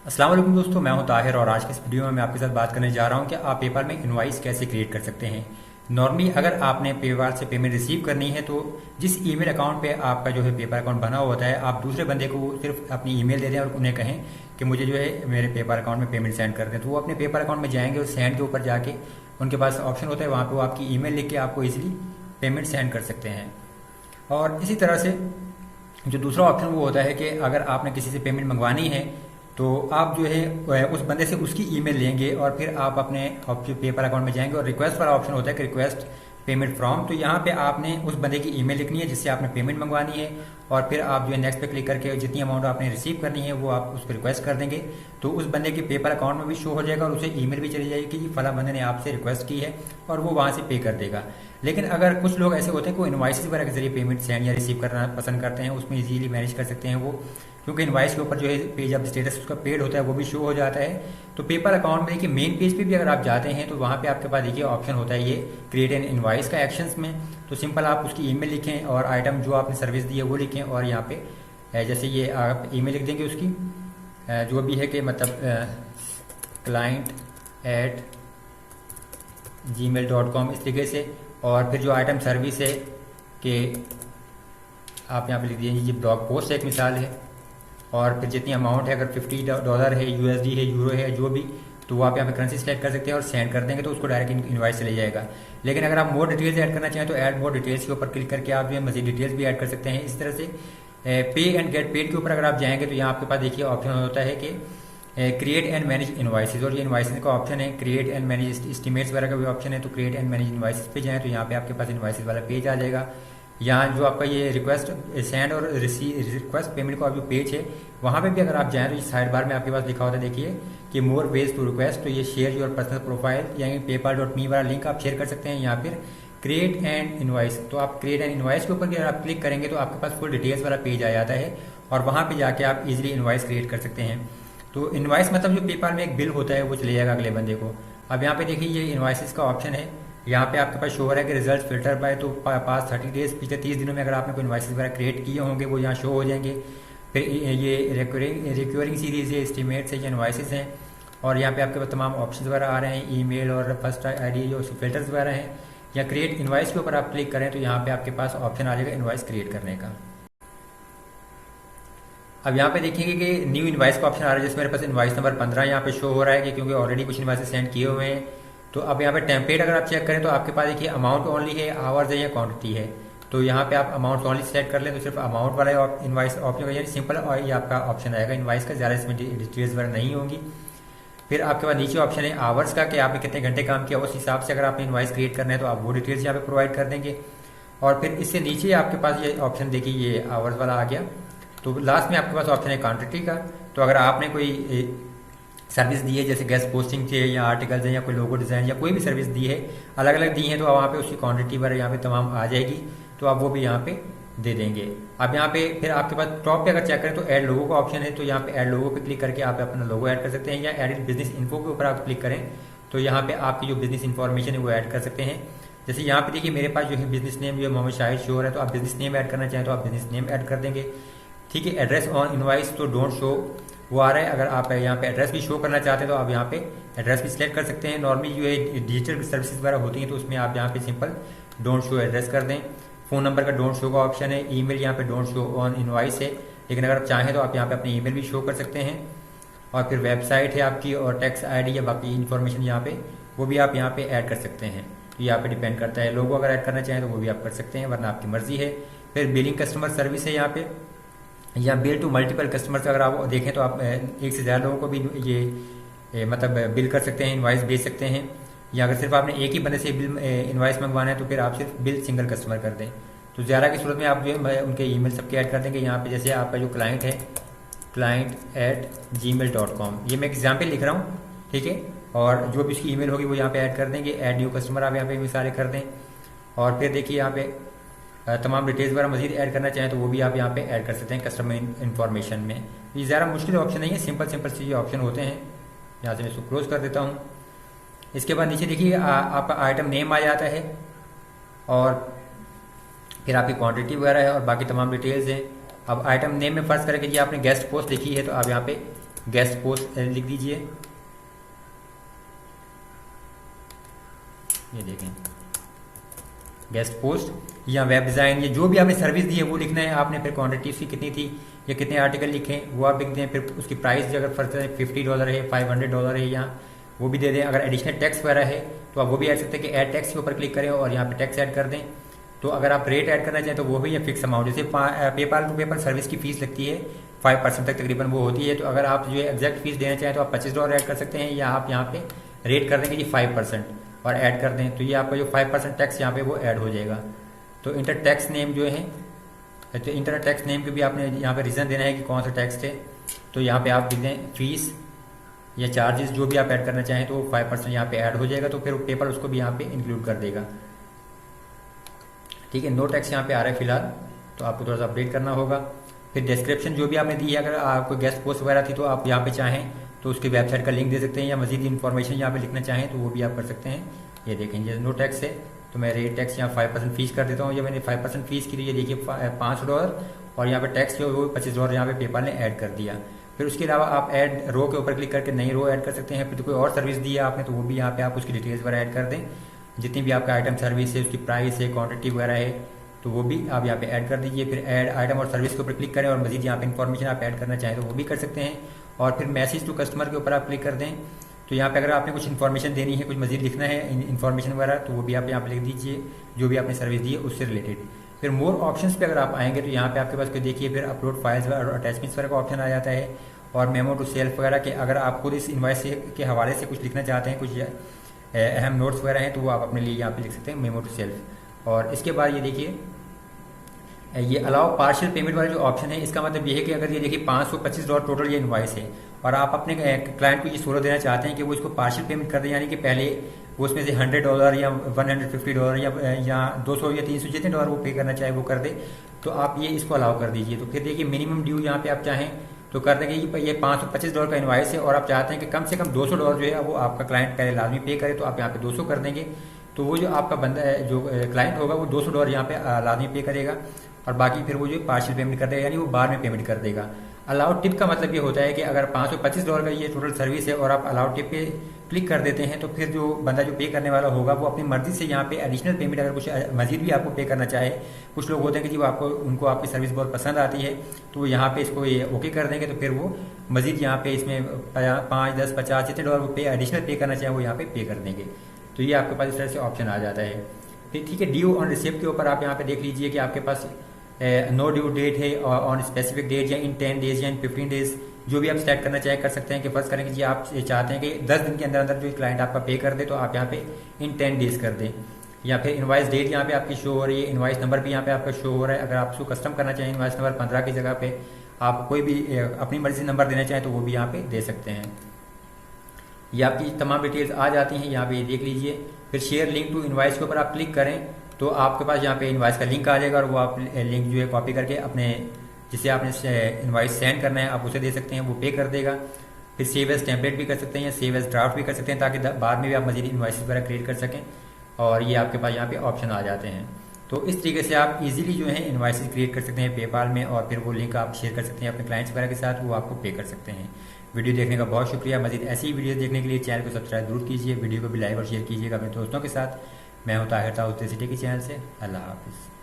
अस्सलाम वालेकुम दोस्तों, मैं हूं ताहिर और आज के इस वीडियो में मैं आपके साथ बात करने जा रहा हूं कि आप पेपाल में इनवॉइस कैसे क्रिएट कर सकते हैं। नॉर्मली अगर आपने पेपाल से पेमेंट रिसीव करनी है तो जिस ईमेल अकाउंट पे आपका जो है पेपाल अकाउंट बना हुआ होता है, आप दूसरे बंदे को सिर्फ अपनी ईमेल दे दें और उन्हें कहें कि मुझे जो है मेरे पेपाल अकाउंट में पेमेंट सेंड कर दें, तो वो अपने पेपाल अकाउंट में जाएंगे और सेंड के ऊपर जाके उनके पास ऑप्शन होता है, वहाँ पर वो आपकी ईमेल लिख के आपको ईजिली पेमेंट सेंड कर सकते हैं। और इसी तरह से जो दूसरा ऑप्शन वो होता है कि अगर आपने किसी से पेमेंट मंगवानी है तो आप जो है उस बंदे से उसकी ईमेल लेंगे और फिर आप अपने पेपर अकाउंट में जाएंगे और रिक्वेस्ट वाला ऑप्शन होता है कि रिक्वेस्ट पेमेंट फ्रॉम, तो यहाँ पे आपने उस बंदे की ईमेल लिखनी है जिससे आपने पेमेंट मंगवानी है और फिर आप जो है नेक्स्ट पे क्लिक करके जितनी अमाउंट आपने रिसीव करनी है वो आप उस पर रिक्वेस्ट कर देंगे, तो उस बंदे के पेपर अकाउंट में भी शो हो जाएगा और उसे ईमेल भी चली जाएगी कि फला बंदे ने आपसे रिक्वेस्ट की है और वो वहाँ से पे कर देगा। लेकिन अगर कुछ लोग ऐसे होते हैं को इनवाइसेस वगैरह के जरिए पेमेंट सेंड या रिसीव करना पसंद करते हैं, उसमें इजीली मैनेज कर सकते हैं वो, क्योंकि इनवाइस के ऊपर जो है पेज ऑफ स्टेटस उसका पेड होता है वो भी शो हो जाता है। तो पेपर अकाउंट में देखिए मेन पेज पे भी अगर आप जाते हैं तो वहाँ पे आपके पास देखिए ऑप्शन होता है ये क्रिएट एन इनवाइस का एक्शंस में, तो सिंपल आप उसकी ईमेल लिखें और आइटम जो आपने सर्विस दी है वो लिखें और यहाँ पे जैसे ये आप ईमेल लिख देंगे उसकी जो भी है कि मतलब client@gmail.com इस तरीके से, और फिर जो आइटम सर्विस है कि आप यहाँ पे लिख दीजिए ये ब्लॉग पोस्ट एक मिसाल है, और फिर जितनी अमाउंट है अगर $50 है, यूएसडी है, यूरो है, जो भी, तो वो आप यहाँ पे करेंसी सेलेक्ट कर सकते हैं और सेंड कर देंगे तो उसको डायरेक्ट इनवाइस चले जाएगा। लेकिन अगर आप मोर डिटेल्स ऐड करना चाहें तो ऐड मोर डिटेल्स के ऊपर क्लिक करके आप जो है मजीद डिटेल्स भी ऐड कर सकते हैं। इस तरह से पे एंड गेट पेड के ऊपर अगर आप जाएंगे तो यहाँ आपके पास देखिए ऑप्शन होता है कि क्रिएट एंड मैनेज इनवाइसेज, और ये इनवाइसेज का ऑप्शन है, क्रिएट एंड मैनेज एस्टिमेट्स वगैरह का भी ऑप्शन है, तो क्रिएट एंड मैनेज इनवाइसेज पे जाएं तो यहाँ पे आपके पास इनवाइसेज वाला पेज आ जाएगा। यहाँ जो आपका ये रिक्वेस्ट सेंड और रिक्वेस्ट पेमेंट का जो पेज है वहाँ पे भी अगर आप जाएं तो इस साइड बार में आपके पास लिखा होता है देखिए कि मोर वेज टू रिक्वेस्ट, तो ये शेयर योर पर्सनल प्रोफाइल यानी PayPal.me वाला लिंक आप शेयर कर सकते हैं। यहाँ फिर क्रिएट एंड इनवाइस, तो आप क्रिएट एंड इनवाइस के ऊपर अगर आप क्लिक करेंगे तो आपके पास फुल डिटेल्स वाला पेज आ जाता है और वहाँ पे जाके आप इजीली इनवाइस क्रिएट कर सकते हैं। तो इनवाइस मतलब जो पेपाल में एक बिल होता है वो चले जाएगा अगले बंदे को। अब यहाँ पे देखिए ये इनवाइसेस का ऑप्शन है, यहाँ पे आपके पास शो हो रहा है कि रिजल्ट फिल्टर बाय, तो पास 30 डेज पिछले 30 दिनों में अगर आपने कोई इनवाइसेस वगैरह क्रिएट किए होंगे वो यहाँ शो हो जाएंगे। फिर ये रिक्योरिंग सीरीज है, एस्टिमेट्स है, इनवाइसेस हैं, और यहाँ पे आपके पास तमाम ऑप्शन वगैरह आ रहे हैं, ईमेल और फर्स्ट आईडी जो फिल्टर्स वगैरह हैं। या क्रिएट इनवाइस के ऊपर आप क्लिक करें तो यहाँ पे आपके पास ऑप्शन आ जाएगा इनवाइस क्रिएट करने का। अब यहाँ पे देखेंगे कि न्यू इनवाइस का ऑप्शन आ रहा है, जिसमें मेरे पास इनवाइस नंबर 15 यहाँ पे शो हो रहा है कि क्योंकि ऑलरेडी कुछ इनवाइसेस सेंड किए हुए हैं। तो अब यहाँ पे टेम्पलेट अगर आप चेक करें तो आपके पास देखिए अमाउंट ओनली है, आवर्स है या क्वांटिटी है, तो यहाँ पे आप अमाउंट ओनली सेलेक्ट कर लें तो सिर्फ अमाउंट वाला इनवाइस ऑप्शन यानी सिंपल और ये आपका ऑप्शन आएगा इनवाइस का, ज़्यादा इसमें डिटेल्स वगैरह नहीं होंगी। फिर आपके पास नीचे ऑप्शन है आवर्स का कि आपने कितने घंटे काम किया, उस हिसाब से अगर आपने इनवाइस क्रिएट करना है तो आप वो डिटेल्स यहाँ पे प्रोवाइड कर देंगे। और फिर इससे नीचे आपके पास ये ऑप्शन देखिए ये आवर्स वाला आ गया। तो लास्ट में आपके पास ऑप्शन है क्वांटिटी का, तो अगर आपने कोई सर्विस दी है जैसे गेस्ट पोस्टिंग थे या आर्टिकल्स हैं या कोई लोगो डिज़ाइन या कोई भी सर्विस दी है, अलग अलग दी है, तो वहाँ पे उसकी क्वांटिटी वगैरह यहाँ पे तमाम आ जाएगी, तो आप वो भी यहाँ पे दे देंगे। अब यहाँ पे फिर आपके पास टॉप पे अगर चेक करें तो ऐड लोगो का ऑप्शन है, तो यहाँ पे ऐड लोगो पे क्लिक करके आप अपना लोगो ऐड कर सकते हैं, या एडिट बिजनेस इन्फो के ऊपर आप क्लिक करें तो यहाँ पे आपकी जो बिजनेस इन्फॉर्मेशन है वो ऐड कर सकते हैं। जैसे यहाँ पे देखिए मेरे पास जो है बिजनेस नेम जो है मोहम्मद शाहिद शो है, तो आप बिजनेस नेम ऐड करना चाहें तो आप बिजनेस नेम ऐड कर देंगे। ठीक है, एड्रेस ऑन इनवाइस तो डोंट शो वो आ रहा है, अगर आप यहाँ पे एड्रेस भी शो करना चाहते हैं तो आप यहाँ पे एड्रेस भी सिलेक्ट कर सकते हैं। नॉर्मली जो है डिजिटल सर्विसेज वगैरह होती हैं तो उसमें आप यहाँ पे सिंपल डोंट शो एड्रेस कर दें। फ़ोन नंबर का डोंट शो का ऑप्शन है, ईमेल यहाँ पे डोंट शो ऑन इनवाइस है, लेकिन अगर आप चाहें तो आप यहाँ पे अपनी ईमेल भी शो कर सकते हैं। और फिर वेबसाइट है आपकी और टैक्स आईडी या बाकी इन्फॉर्मेशन यहाँ पे वो भी आप यहाँ पे ऐड कर सकते हैं, तो यहाँ पे डिपेंड करता है। लोगो अगर ऐड करना चाहें तो वो भी आप कर सकते हैं, वरना आपकी मर्जी है। फिर बिलिंग कस्टमर सर्विस है यहाँ पे, या बिल टू मल्टीपल कस्टमर्स अगर आप देखें तो आप एक से ज़्यादा लोगों को भी ये मतलब बिल कर सकते हैं, इनवाइस भेज सकते हैं। या अगर सिर्फ आपने एक ही बंदे से बिल इनवाइस मंगवाना है तो फिर आप सिर्फ बिल सिंगल कस्टमर कर दें, तो ज़्यादा की सूरत में आप जो है उनके ईमेल सबके ऐड कर देंगे। यहाँ पे जैसे आपका जो क्लाइंट है client@gmail.com, ये मैं एग्जाम्पल लिख रहा हूँ, ठीक है, और जो भी उसकी ईमेल होगी वो यहाँ पे ऐड कर देंगे। ऐड न्यू कस्टमर आप यहाँ पे मिसालें कर दें, और फिर देखिए यहाँ पे तमाम डिटेल्स वगैरह मजीद ऐड करना चाहें तो वो भी आप यहाँ पे ऐड कर सकते हैं कस्टमर इन्फॉर्मेशन में। ये ज़्यादा मुश्किल ऑप्शन नहीं है, सिंपल सिंपल से ये ऑप्शन होते हैं। यहाँ से मैं इसको क्लोज कर देता हूँ। इसके बाद नीचे देखिए आपका आइटम नेम आ जाता है, और फिर आपकी क्वांटिटी वगैरह है और बाकी तमाम डिटेल्स हैं। अब आइटम नेम में फर्ज करके जी आपने गेस्ट पोस्ट लिखी है तो आप यहाँ पे गेस्ट पोस्ट लिख दीजिए। ये देखें गेस्ट पोस्ट या वेब डिज़ाइन, ये जो भी आपने सर्विस दी है वो लिखना है आपने। फिर क्वांटिटी उसकी कितनी थी या कितने आर्टिकल लिखे वो आप लिख दें। फिर उसकी प्राइस अगर फर्स्ट $50 है, $500 है, या वो भी दे दें। अगर एडिशनल टैक्स वगैरह है तो आप वो भी ऐड सकते हैं कि ऐड टैक्स के ऊपर क्लिक करें और यहाँ पे टैक्स ऐड कर दें। तो अगर आप रेट ऐड करना चाहें तो वो भी है फिक्स अमाउंट। जैसे पेपाल टू पेपर सर्विस की फीस लगती है 5% तक तकरीबन वो होती है। तो अगर आप जो है एग्जैक्ट फीस देना चाहें तो आप $25 ऐड कर सकते हैं, या आप यहाँ पे रेट कर देंगे जी 5% और ऐड कर दें। तो ये आपका जो 5% टैक्स यहाँ पे वो ऐड हो जाएगा। तो इंटर टैक्स नेम जो है, तो इंटर टैक्स नेम के भी आपने यहाँ पे रीज़न देना है कि कौन सा टैक्स थे। तो यहाँ पे आप लिख दें फीस या चार्जेस जो भी आप ऐड करना चाहें तो 5% यहाँ पे ऐड हो जाएगा। तो फिर पेपर उसको भी यहाँ पे इंक्लूड कर देगा। ठीक है, नो टैक्स यहाँ पे आ रहा है फिलहाल, तो आपको थोड़ा सा अपडेट करना होगा। फिर डिस्क्रिप्शन जो भी आपने दी है, अगर आपको गेस्ट पोस्ट वगैरह थी तो आप यहाँ पे चाहें तो उसकी वेबसाइट का लिंक दे सकते हैं, या मजीद इन्फॉर्मेशन यहाँ पे लिखना चाहें तो वो भी आप कर सकते हैं। ये देखें जैसे नो टैक्स है तो मैं रेट टैक्स यहाँ 5% फीस कर देता हूँ। ये मैंने 5% फीस की, ये देखिए $500 और यहाँ पे टैक्स जो वो $25 यहाँ पे पेपाल ने ऐड कर दिया। फिर उसके अलावा आप ऐड रो के ऊपर क्लिक करके नई रो ऐड कर सकते हैं। फिर तो कोई और सर्विस दी है आपने तो वो भी यहाँ पे आप उसकी डिटेल्स वगैरह ऐड कर दें। जितनी भी आपका आइटम सर्विस है, उसकी प्राइस है, क्वांटिटी वगैरह है, तो वो भी आप यहाँ पे ऐड कर दीजिए। फिर ऐड आइटम और सर्विस के ऊपर क्लिक करें और मजीद यहाँ पे इन्फॉर्मेशन आप ऐड करना चाहें तो वो भी कर सकते हैं। और फिर मैसेज टू कस्टमर के ऊपर आप क्लिक कर दें। तो यहाँ पे अगर आपने कुछ इन्फॉर्मेशन देनी है, कुछ मजीद लिखना है इन्फॉर्मेशन वगैरह, तो वो भी आप यहाँ पे लिख दीजिए जो भी आपने सर्विस दी है उससे रिलेटेड। फिर मोर ऑप्शंस पे अगर आप आएंगे तो यहाँ पे आपके पास कोई देखिए फिर अपलोड फाइल्स और अटैचमेंट्स वगैरह का ऑप्शन आ जाता है, और मेमो टू सेल्फ वगैरह के अगर आप खुद इस इन्वाइस के हवाले से कुछ लिखना चाहते हैं, कुछ अहम नोट्स वगैरह हैं तो वो आप अपने लिए यहाँ पे लिख सकते हैं मेमो टू सेल्फ। और इसके बाद ये देखिए ये अलाउ पार्शियल पेमेंट वाला जो ऑप्शन है, इसका मतलब ये है कि अगर ये देखिए $525 टोटल ये इनवाइस है और आप अपने क्लाइंट को ये सूरत देना चाहते हैं कि वो इसको पार्शियल पेमेंट कर दें, यानी कि पहले वो उसमें से $100 या $150 या 200 या 300 जितने डॉलर वो पे करना चाहे वो कर दे, तो आप ये इसको अलाउ कर दीजिए। तो फिर देखिए मिनिमम ड्यू यहाँ पे आप चाहें तो कर देंगे। ये $525 का इनवाइस है और आप चाहते हैं कि कम से कम $200 जो है वो आपका क्लाइंट पहले लाजमी पे करे, तो आप यहाँ पे 200 कर देंगे। तो वो जो आपका बंदा है जो क्लाइंट होगा वो $200 यहाँ पे लाजमी पे करेगा, और बाकी फिर वो जो पार्शियल पेमेंट कर देगा, यानी वो बाद में पेमेंट कर देगा। अलाउड टिप का मतलब ये होता है कि अगर $525 का ये टोटल सर्विस है और आप अलाउड टिप पे क्लिक कर देते हैं तो फिर जो बंदा जो पे करने वाला होगा वो अपनी मर्जी से यहाँ पे एडिशनल पेमेंट अगर कुछ मजीद भी आपको पे करना चाहे, कुछ लोग होते हैं कि जी आपको उनको आपकी सर्विस बहुत पसंद आती है तो वो यहाँ पे इसको ये ओके कर देंगे, तो फिर वो मजीद यहाँ पे इसमें 5, 10, 50 जितने डॉलर वो पे एडिशनल पे करना चाहे वो यहाँ पे कर देंगे। तो ये आपके पास इस तरह से ऑप्शन आ जाता है। फिर ठीक है, ड्यू ऑन रिसिप्ट के ऊपर आप यहाँ पे देख लीजिए कि आपके पास नो ड्यू डेट है ऑन स्पेसिफिक डेट या इन 10 डेज या इन 15 डेज, जो भी आप सेलेक्ट करना चाहे कर सकते हैं। कि फर्स्ट करें कि जी आप चाहते हैं कि 10 दिन के अंदर अंदर जो क्लाइंट आपका पे कर दे तो आप यहाँ पे इन 10 डेज कर दें, या फिर इनवाइस डेट यहाँ पे आपकी शो हो रही है, इनवाइस नंबर भी यहाँ पे आपका शो हो रहा है। अगर आप उसको कस्टम करना चाहें इनवाइस नंबर 15 की जगह पे आप कोई भी अपनी मर्जी से नंबर देना चाहें तो वो भी यहाँ पे दे सकते हैं। ये आपकी तमाम डिटेल्स आ जाती हैं, यहाँ पे देख लीजिए। फिर शेयर लिंक टू इनवाइस के ऊपर आप क्लिक करें तो आपके पास यहाँ पे इनवाइस का लिंक आ जाएगा और वो आप लिंक जो है कॉपी करके अपने जिसे आपने इनवाइस सेंड करना है आप उसे दे सकते हैं, वो पे कर देगा। फिर सेव एज टेम्पलेट भी कर सकते हैं या सेव एज ड्राफ्ट भी कर सकते हैं ताकि बाद में भी आप मजीद इनवाइस वगैरह क्रिएट कर सकें, और ये आपके पास यहाँ पे ऑप्शन आ जाते हैं। तो इस तरीके से आप इजीली जो है इनवाइसेस क्रिएट कर सकते हैं पेपाल में, और फिर वो लिंक आप शेयर कर सकते हैं अपने क्लाइंट्स वगैरह के साथ, वो आपको पे कर सकते हैं। वीडियो देखने का बहुत शुक्रिया। मजीद ऐसी वीडियो देखने के लिए चैनल को सब्सक्राइब जरूर कीजिए, वीडियो को भी लाइक और शेयर कीजिएगा अपने दोस्तों के साथ। मैं हूं ताहिर ताऊस सिटी के चैनल से। अल्लाह हाफिज़।